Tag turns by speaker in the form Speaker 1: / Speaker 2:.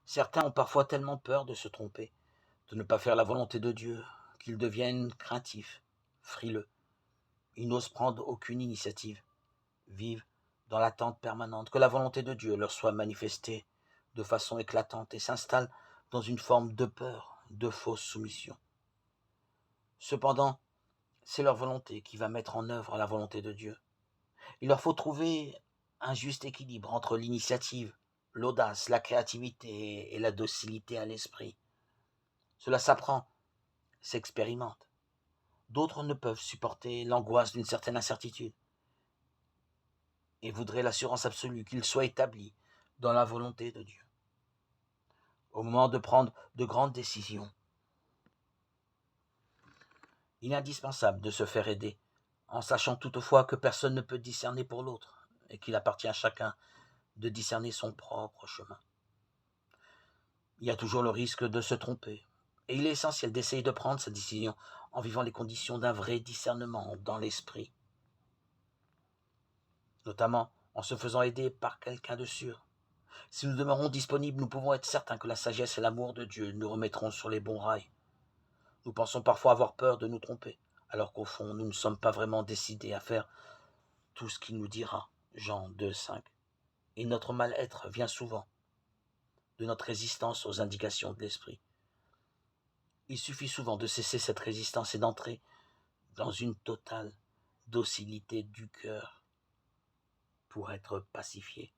Speaker 1: Certains ont parfois tellement peur de se tromper, de ne pas faire la volonté de Dieu, qu'ils deviennent craintifs, frileux. Ils n'osent prendre aucune initiative, vivent dans l'attente permanente que la volonté de Dieu leur soit manifestée de façon éclatante et s'installent dans une forme de peur, de fausse soumission. Cependant, c'est leur volonté qui va mettre en œuvre la volonté de Dieu. Il leur faut trouver un juste équilibre entre l'initiative, l'audace, la créativité et la docilité à l'esprit. Cela s'apprend, s'expérimente. D'autres ne peuvent supporter l'angoisse d'une certaine incertitude et voudraient l'assurance absolue qu'il soit établi dans la volonté de Dieu. Au moment de prendre de grandes décisions, il est indispensable de se faire aider, en sachant toutefois que personne ne peut discerner pour l'autre et qu'il appartient à chacun de discerner son propre chemin. Il y a toujours le risque de se tromper, et il est essentiel d'essayer de prendre sa décision en vivant les conditions d'un vrai discernement dans l'esprit, notamment en se faisant aider par quelqu'un de sûr. Si nous demeurons disponibles, nous pouvons être certains que la sagesse et l'amour de Dieu nous remettront sur les bons rails. Nous pensons parfois avoir peur de nous tromper, alors qu'au fond, nous ne sommes pas vraiment décidés à faire tout ce qu'il nous dira. Jean 2, 5. Et notre mal-être vient souvent de notre résistance aux indications de l'esprit. Il suffit souvent de cesser cette résistance et d'entrer dans une totale docilité du cœur pour être pacifié.